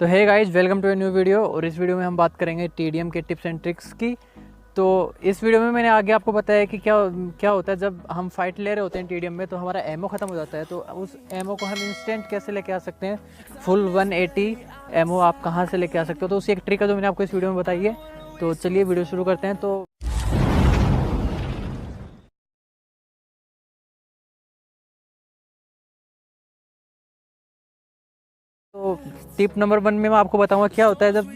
तो है guys, welcome to a new video. और इस वीडियो में हम बात करेंगे टीडीएम के टिप्स एंड ट्रिक्स की। तो इस वीडियो में मैंने आगे आपको बताया कि क्या क्या होता है जब हम फाइट ले रहे होते हैं टीडीएम में, तो हमारा एमओ ख़त्म हो जाता है। तो उस एमओ को हम इंस्टेंट कैसे लेके आ सकते हैं, फुल 180 एमओ आप कहाँ से लेके आ सकते हो। तो उसकी एक ट्रिक है जो मैंने आपको इस वीडियो में बताई है। तो चलिए वीडियो शुरू करते हैं। तो टिप नंबर 1 में मैं आपको बताऊंगा क्या होता है जब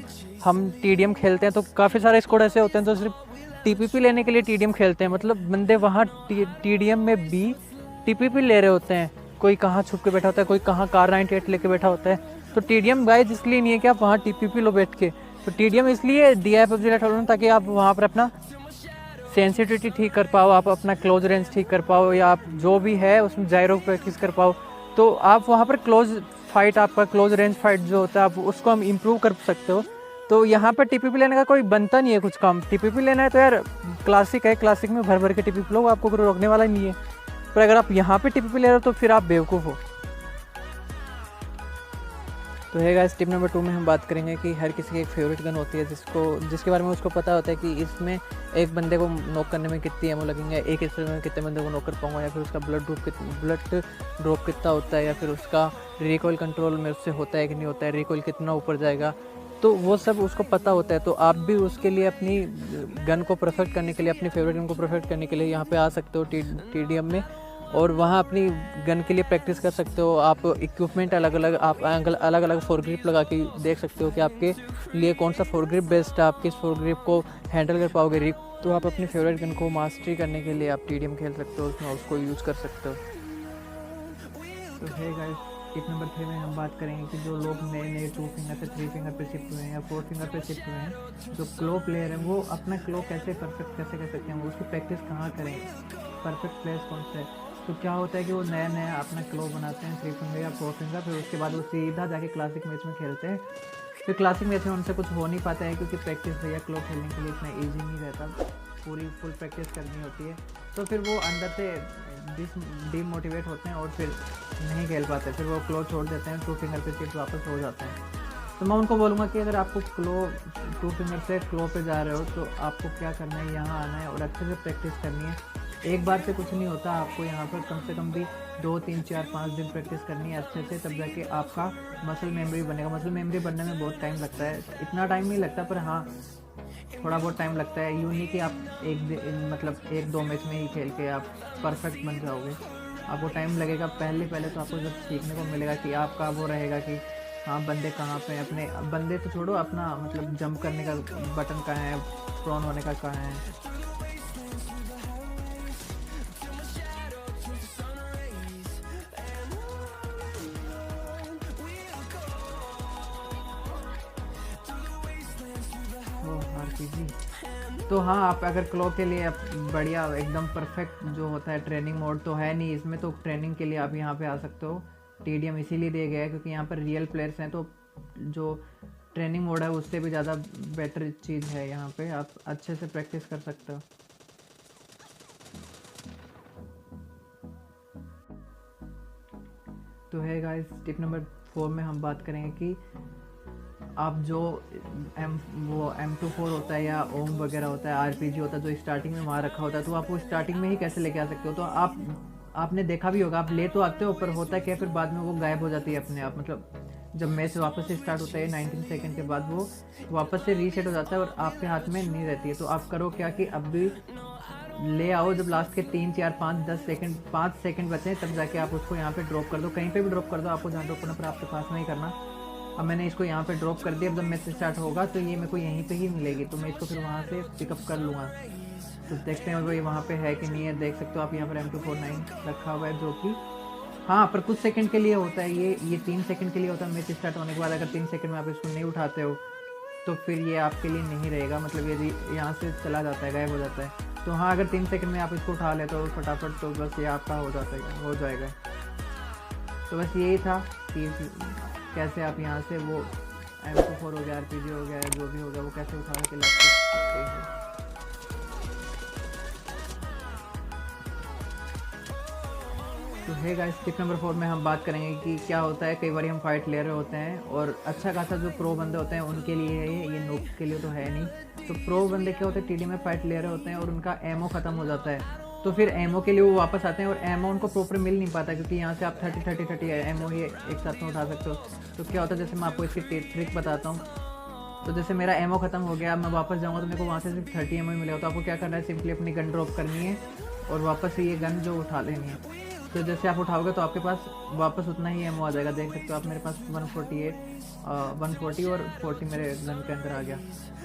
हम टीडीएम खेलते हैं। तो काफ़ी सारे स्क्वाड ऐसे होते हैं जो सिर्फ टीपीपी लेने के लिए टीडीएम खेलते हैं। मतलब बंदे वहाँ टीडीएम में भी टीपीपी ले रहे होते हैं। कोई कहाँ छुप के बैठा होता है, कोई कहाँ कार 98 लेके बैठा होता है। तो टीडीएम गाइज इसलिए नहीं है कि आप वहाँ टीपीपी लो बैठ के। तो टीडीएम इसलिए दिया है पबजी लाइट ताकि आप वहाँ पर अपना सेंसिटिविटी ठीक कर पाओ, आप अपना क्लोज रेंज ठीक कर पाओ, या आप जो भी है उसमें जायरो प्रैक्टिस कर पाओ। तो आप वहाँ पर क्लोज फाइट, आपका क्लोज रेंज फाइट जो होता है, आप उसको हम इम्प्रूव कर सकते हो। तो यहाँ पर टीपीपी लेने का कोई बनता नहीं है कुछ काम। टीपीपी लेना है तो यार क्लासिक है, क्लासिक में भर भर के टीपीपी लो, आपको कोई रोकने वाला नहीं है। पर अगर आप यहाँ पे टीपीपी ले रहे हो तो फिर आप बेवकूफ़ हो। तो है गाइस, टिप नंबर 2 में हम बात करेंगे कि हर किसी की एक फेवरेट गन होती है जिसके बारे में उसको पता होता है कि इसमें एक बंदे को नॉक करने में कितनी एमो लगेंगे, एक स्प्रे में कितने बंदे को नॉक कर पाऊंगा, या फिर उसका ब्लड ड्रॉप कितना होता है, या फिर उसका रिकॉइल कंट्रोल में उससे होता है कि नहीं होता है, रिकॉइल कितना ऊपर जाएगा। तो वो सब उसको पता होता है। तो आप भी उसके लिए अपनी गन को परफेक्ट करने के लिए, अपनी फेवरेट गन को परफेक्ट करने के लिए यहाँ पे आ सकते हो टीडीएम में, और वहाँ अपनी गन के लिए प्रैक्टिस कर सकते हो। आप इक्विपमेंट अलग अलग फोर ग्रिप लगा के देख सकते हो कि आपके लिए कौन सा फोर ग्रिप बेस्ट है, आप किस फोर ग्रिप को हैंडल कर पाओगे। तो आप अपनी फेवरेट गन को मास्टरी करने के लिए आप टीडीएम खेल सकते हो, उसमें उसको यूज़ कर सकते हो। तो है गाइस, टिप नंबर 3 में हम बात करेंगे कि जो लोग नए नए 2 फिंगर से 3 फिंगर पे शिफ्ट हुए हैं या 4 फिंगर पे शिफ्ट हुए हैं, जो क्लो प्लेयर हैं, वो अपना क्लो कैसे परफेक्ट कैसे कर सकते हैं, वो उसकी प्रैक्टिस कहाँ करें, परफेक्ट प्लेस कौन सा है। तो क्या होता है कि वो नया नया अपना क्लो बनाते हैं 3 फिंगर या 4 फिंगर, फिर उसके बाद वो सीधा जाके क्लासिक मैच में खेलते हैं। फिर क्लासिक मैच में उनसे कुछ हो नहीं पाता है, क्योंकि प्रैक्टिस भैया क्लो खेलने के लिए इतना ईजी नहीं रहता, पूरी फुल प्रैक्टिस करनी होती है। तो फिर वो अंदर से डीमोटिवेट होते हैं और फिर नहीं खेल पाते, फिर वो क्लो छोड़ देते हैं, 2 फिंगर पे शिफ्ट वापस हो जाते हैं। तो मैं उनको बोलूँगा कि अगर आपको क्लो 2 फिंगर से क्लो पे जा रहे हो तो आपको क्या करना है, यहाँ आना है और अच्छे से प्रैक्टिस करनी है। एक बार से कुछ नहीं होता, आपको यहाँ पर कम से कम भी 2, 3, 4, 5 दिन प्रैक्टिस करनी है अच्छे से, तब जाके आपका मसल मेमोरी बनेगा। मसल मेमोरी बनने में बहुत टाइम लगता है, इतना टाइम नहीं लगता, पर हाँ थोड़ा बहुत टाइम लगता है। यूँ नहीं कि आप मतलब 1-2 मैच में ही खेल के आप परफेक्ट बन जाओगे, आपको टाइम लगेगा। पहले तो आपको जब सीखने को मिलेगा कि आपका वो रहेगा कि हाँ बंदे कहाँ पे, अपने बंदे तो छोड़ो, अपना मतलब जंप करने का बटन कहाँ है, प्रोन होने का कहाँ है। तो हाँ, आप अगर क्लो के लिए बढ़िया एकदम परफेक्ट जो होता है, ट्रेनिंग मोड तो है नहीं इसमें, तो ट्रेनिंग के लिए आप यहाँ पे आ सकते हो। टीडीएम इसीलिए दिया गया है क्योंकि यहाँ पर रियल प्लेयर्स हैं, तो जो ट्रेनिंग मोड है उससे भी ज़्यादा बेटर चीज़ है, यहाँ पे आप अच्छे से प्रैक्टिस कर सकते हो। तो है गाइस, टिप नंबर 4 में हम बात करेंगे कि आप जो M24 होता है या ओम वगैरह होता है, आरपीजी होता है जो स्टार्टिंग में वहाँ रखा होता है, तो आप वो स्टार्टिंग में ही कैसे लेके आ सकते हो। तो आपने देखा भी होगा, आप ले तो आते हो, पर होता है क्या, फिर बाद में वो गायब हो जाती है अपने आप। मतलब जब मैच वापस से स्टार्ट होता है 19 सेकंड के बाद वो वापस से रीसेट हो जाता है और आपके हाथ में नहीं रहती है। तो आप करो क्या कि अब भी ले आओ, जब लास्ट के 3, 4, 5, 10 सेकंड 5 सेकंड बचे तब जाके आप उसको यहाँ पे ड्रॉप कर दो, कहीं पे भी ड्रॉप कर दो, आपको जहाँ ड्रॉप करना पर आपके पास नहीं करना। अब मैंने इसको यहाँ पे ड्रॉप कर दिया, अब जब मैच स्टार्ट होगा तो ये मेरे को यहीं पे ही मिलेगी, तो मैं इसको फिर वहाँ से पिकअप कर लूँगा। तो देखते हैं वो ये वहाँ पे है कि नहीं है। देख सकते हो आप यहाँ पर M249 रखा हुआ है, जो कि हाँ पर कुछ सेकंड के लिए होता है, ये 3 सेकंड के लिए होता है। मैच स्टार्ट होने के बाद अगर 3 सेकंड में आप इसको नहीं उठाते हो तो फिर ये आपके लिए नहीं रहेगा, मतलब ये यहाँ से चला जाता है, गायब हो जाता है। तो हाँ, अगर 3 सेकंड में आप इसको उठा लेते हो फटाफट, तो बस ये आपका हो जाएगा। तो बस यही था कि कैसे आप यहाँ से वो M24 हो गया, RPG हो गया, जो भी हो गया, वो कैसे उठा के ला सकते हैं। तो है गाइस, टिप नंबर 4 में हम बात करेंगे कि क्या होता है कई बार हम फाइट ले रहे होते हैं और अच्छा खासा जो प्रो बंदे होते हैं उनके लिए है ये नूब के लिए तो है नहीं। तो प्रो बंदे क्या होते हैं, टीडी में फाइट ले रहे होते हैं और उनका एमओ ख़त्म हो जाता है, तो फिर एमओ के लिए वो वापस आते हैं और एमओ उनको प्रॉपर मिल नहीं पाता, क्योंकि यहाँ से आप 30 एमओ ही एक साथ में उठा सकते हो। तो क्या होता है, जैसे मैं आपको इसकी ट्रिक बताता हूँ। तो जैसे मेरा एमओ ख़त्म हो गया, मैं वापस जाऊँगा तो मेरे को वहाँ से सिर्फ 30 एमओ मिलेगा। तो आपको क्या करना है, सिंपली अपनी गन ड्रॉप करनी है और वापस से ये गन जो उठा लेनी है। तो जैसे आप उठाओगे तो आपके पास वापस उतना ही एमओ आ जाएगा। देख सकते हो आप, मेरे पास 140 और 40 मेरे गन के अंदर आ गया।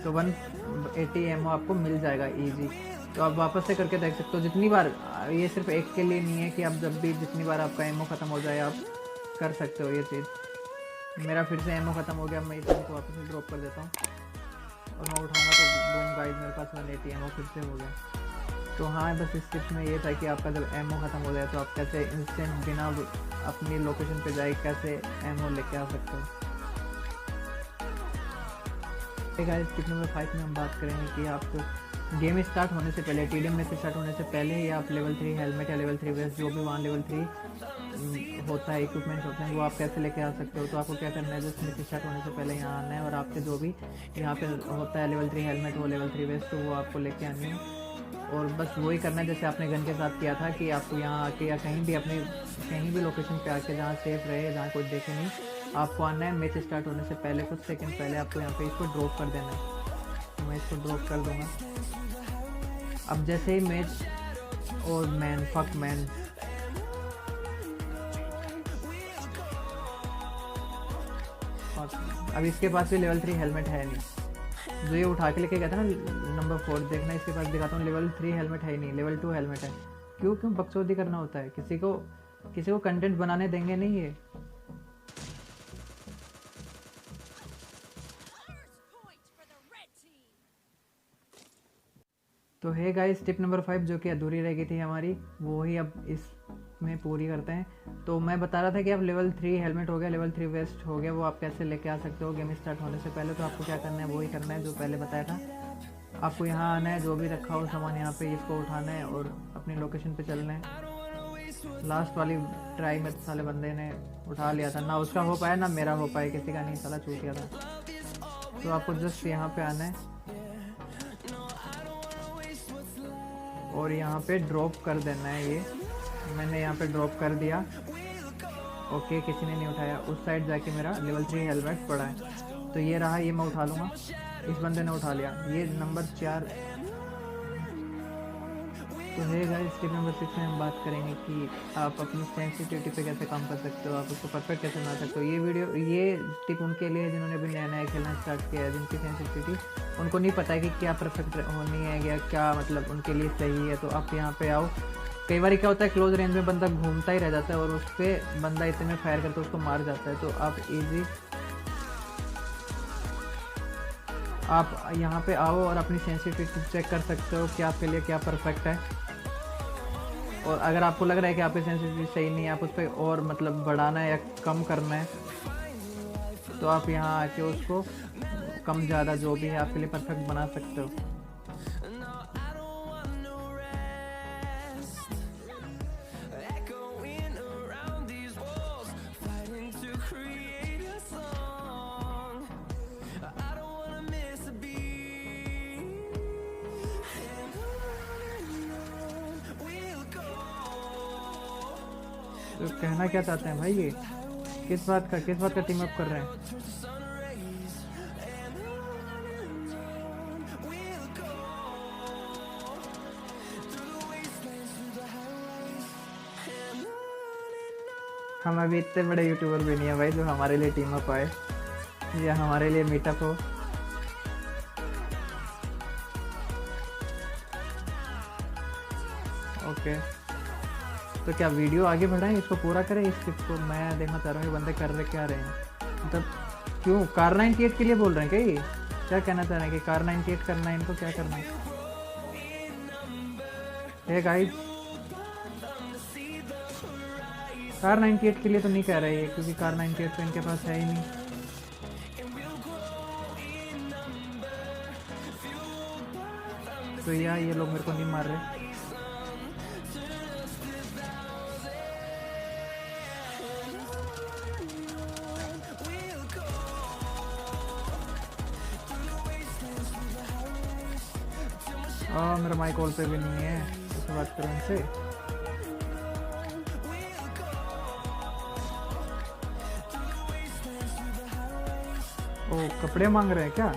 तो 180 एमओ आपको मिल जाएगा ईजी। तो आप वापस से करके देख सकते हो जितनी बार, ये सिर्फ एक के लिए नहीं है कि आप जब भी जितनी बार आपका एमओ ख़त्म हो जाए आप कर सकते हो ये चीज़। मेरा फिर से एमओ ख़त्म हो गया, मैं इस को वापस से ड्रॉप कर देता हूँ और मैं उठाऊँगा तो बूम गाइस, मेरे पास 180 एमओ फिर से हो गया। तो हाँ, बस इस टिप्स में ये था कि आपका जब एमओ ख़त्म हो जाए तो आप कैसे इंस्टेंट बिना अपनी लोकेशन पे जाए कैसे एमओ लेके आ सकते हो। गाइस, टिप नंबर 5 में हम बात करेंगे कि आप गेम स्टार्ट होने से पहले, टीडीएम में से स्टार्ट होने से पहले ही आप लेवल 3 हेलमेट या लेवल 3 वेस्ट जो भी वहाँ लेवल 3 होता है, इक्विपमेंट होते हैं, वो आप कैसे लेके आ सकते हो। तो आपको क्या करना है, जो स्मिथ स्टार्ट होने से पहले यहाँ आना है और आपके जो भी यहाँ पे होता है लेवल 3 हेलमेट, वो लेवल 3 वेस्ट, तो वो आपको लेके आनी है। और बस वही करना है जैसे आपने गन के साथ किया था कि आपको यहाँ आके या कहीं भी अपनी कहीं भी लोकेशन पे आके जहाँ सेफ रहे, जहाँ कोई देखे नहीं, आपको आना है। मैच स्टार्ट होने से पहले कुछ सेकंड पहले आपको यहाँ पे इसको ड्रॉप कर देना है। तो मैं इसको ड्रॉप कर दूँगा। अब जैसे ही मैच और मैन अब इसके पास भी लेवल 3 हेलमेट है नहीं, जो ये उठा के लेके गया था ना नंबर 4, देखना इसके पास दिखाता हूँ, लेवल 3 हेलमेट है ही नहीं, लेवल 2 हेलमेट है। क्यों बकचोदी करना होता है, किसी को कंटेंट बनाने देंगे नहीं ये। तो है गाइस, टिप नंबर 5 जो कि अधूरी रह गई थी हमारी, वो ही अब इसमें पूरी करते हैं। तो मैं बता रहा था कि आप लेवल 3 हेलमेट हो गया, लेवल 3 वेस्ट हो गया, वो आप कैसे लेके आ सकते हो गेम स्टार्ट होने से पहले। तो आपको क्या करना है, वो ही करना है जो पहले बताया था। आपको यहाँ आना है, जो भी रखा हो सामान यहाँ पे इसको उठाना है और अपनी लोकेशन पे चलना है। लास्ट वाली ट्राई में साले बंदे ने उठा लिया था, ना उसका हो पाया ना मेरा हो पाया, किसी का नहीं, साला छूट गया था। तो आपको जस्ट यहाँ पे आना है और यहाँ पे ड्रॉप कर देना है। ये मैंने यहाँ पे ड्रॉप कर दिया। ओके, किसी ने नहीं उठाया। उस साइड जाके मेरा लेवल 3 हेलमेट पड़ा है, तो ये रहा, ये मैं उठा लूँगा। इस बंदे ने उठा लिया, ये नंबर 4। तो है गाइस, टिप नंबर 6 में हम बात करेंगे कि आप अपनी सेंसिटिविटी पे कैसे काम कर सकते हो, आप उसको परफेक्ट कैसे बना सकते हो। ये टिप उनके लिए जिन्होंने अभी नया खेलना स्टार्ट किया है, जिनकी सेंसिटिविटी उनको नहीं पता है कि क्या परफेक्ट होनी है या क्या मतलब उनके लिए सही है। तो आप यहाँ पे आओ। कई बार क्या होता है, क्लोज रेंज में बंदा घूमता ही रह जाता है और उस पर बंदा इतने में फायर करके उसको मार जाता है। तो आप यहाँ पे आओ और अपनी सेंसिटिविटी चेक कर सकते हो कि आपके लिए क्या परफेक्ट है। और अगर आपको लग रहा है कि आपकी सेंसिटिविटी सही नहीं है, आप उस पर और मतलब बढ़ाना है या कम करना है, तो आप यहाँ आके उसको कम ज़्यादा जो भी है आपके लिए परफेक्ट बना सकते हो। तो कहना क्या चाहते हैं भाई, ये किस बात का टीम अप कर रहे हैं। हम अभी इतने बड़े यूट्यूबर भी नहीं है भाई जो हमारे लिए टीम अप आए या हमारे लिए मीटअप हो। ओके, तो क्या वीडियो आगे बढ़ाएं, इसको पूरा करें इस टिप को। मैं देखना चाह रहा हूँ ये बंदे कर रहे क्या रहे हैं, मतलब क्यों कार 98 के लिए बोल रहे हैं क्या, ये क्या कहना चाह रहे हैं कि कार 98 करना है, इनको क्या करना है गाइस। कार 98 के लिए तो नहीं कह रहे हैं, क्योंकि कार 98 तो इनके पास है ही नहीं। तो यार ये लोग मेरे को नहीं मार रहे। मेरा माइक कॉल पे भी नहीं है, कैसे बात करें इनसे। ओ कपड़े मांग रहे हैं क्या?